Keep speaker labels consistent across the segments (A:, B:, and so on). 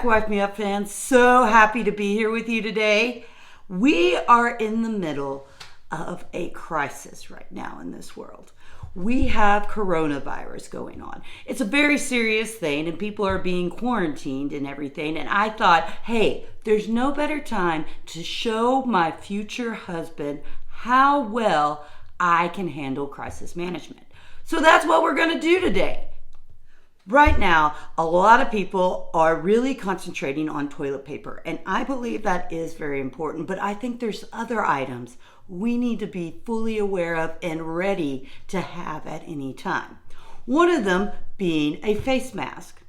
A: back, Wife Me Up fans. So happy to be here with you today. We are in the middle of a crisis right now in this world. We have coronavirus going on. It's a very serious thing and people are being quarantined and everything. And I thought, hey, there's no better time to show my future husband how well I can handle crisis management. So that's what we're going to do today. Right now, a lot of people are really concentrating on toilet paper, and I believe that is very important, but I think there's other items we need to be fully aware of and ready to have at any time. One of them being a face mask.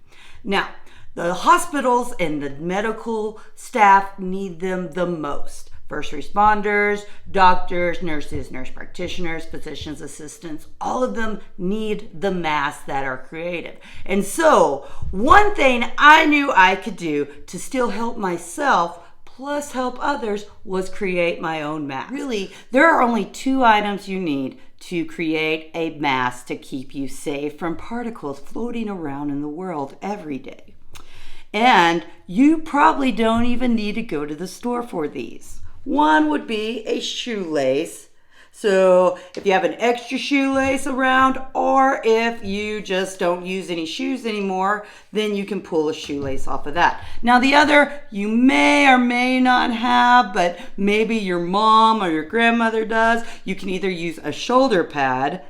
A: Now, the hospitals and the medical staff need them the most. First responders, doctors, nurses, nurse practitioners, physicians, assistants, all of them need the masks that are created. And so, one thing I knew I could do to still help myself plus help others was create my own mask. Really, there are only 2 items you need to create a mask to keep you safe from particles floating around in the world every day. And you probably don't even need to go to the store for these. One would be a shoelace. So if you have an extra shoelace around, or if you just don't use any shoes anymore, then you can pull a shoelace off of that. Now the other you may or may not have, but maybe your mom or your grandmother does. You can either use a shoulder pad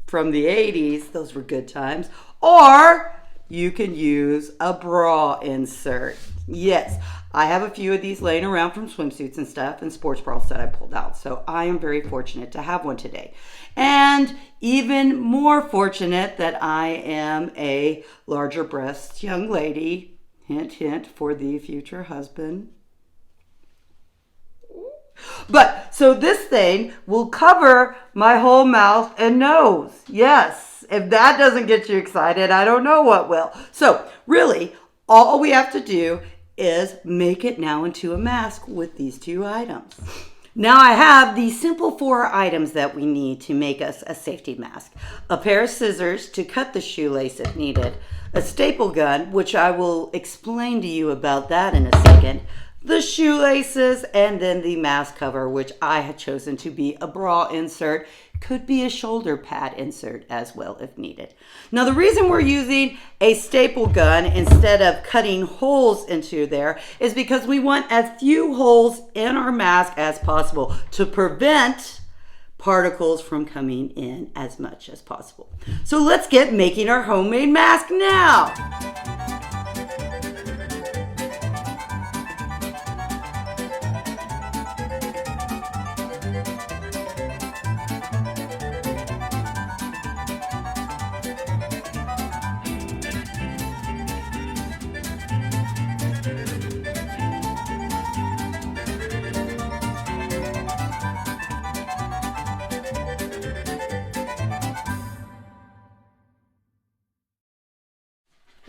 A: from the 80s, those were good times, or you can use a bra insert. Yes, I have a few of these laying around from swimsuits and stuff and sports bras that I pulled out. So I am very fortunate to have one today. And even more fortunate that I am a larger breast young lady. Hint, hint, for the future husband. But, so this thing will cover my whole mouth and nose. Yes, if that doesn't get you excited, I don't know what will. So, really, all we have to do is make it now into a mask with these 2 items. Now I have the simple 4 items that we need to make us a safety mask. A pair of scissors to cut the shoelace if needed. A staple gun, which I will explain to you about that in a second. The shoelaces, and then the mask cover, which I had chosen to be a bra insert. Could be a shoulder pad insert as well if needed. Now the reason we're using a staple gun instead of cutting holes into there is because we want as few holes in our mask as possible to prevent particles from coming in as much as possible. So let's get making our homemade mask now.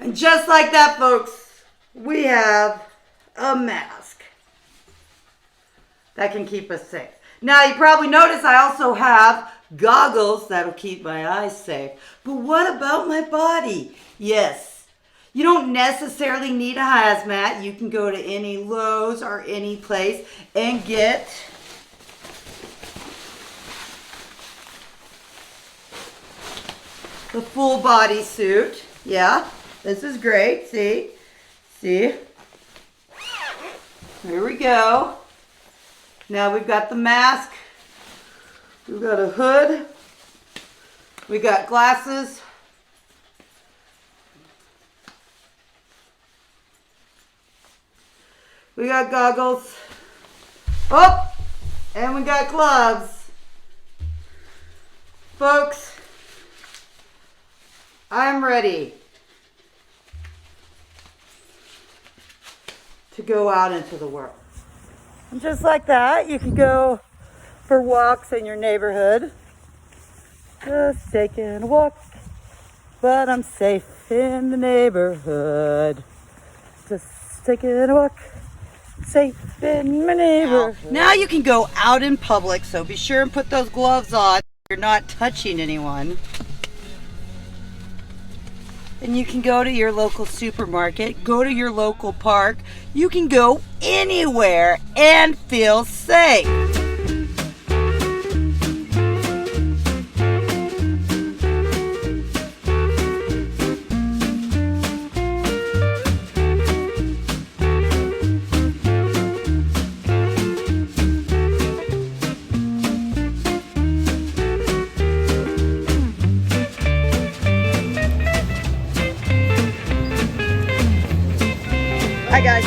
A: And just like that, folks, we have a mask that can keep us safe. Now, you probably notice I also have goggles that'll keep my eyes safe. But what about my body? Yes, you don't necessarily need a hazmat. You can go to any Lowe's or any place and get the full body suit. Yeah. This is great, see? Here we go. Now we've got the mask. We've got a hood. We got glasses. We got goggles. Oh, and we got gloves. Folks, I'm ready to go out into the world. And just like that, you can go for walks in your neighborhood. Just taking a walk, but I'm safe in the neighborhood. Just taking a walk, safe in my neighborhood. Now you can go out in public, so be sure and put those gloves on. You're not touching anyone. and you can go to your local supermarket, go to your local park. You can go anywhere and feel safe. Hi guys.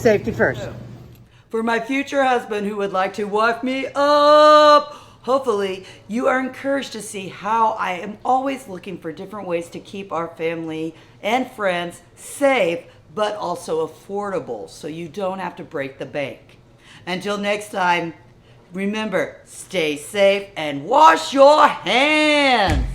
A: Safety first. For my future husband who would like to wife me up, hopefully you are encouraged to see how I am always looking for different ways to keep our family and friends safe, but also affordable, so you don't have to break the bank. Until next time, remember, stay safe and wash your hands.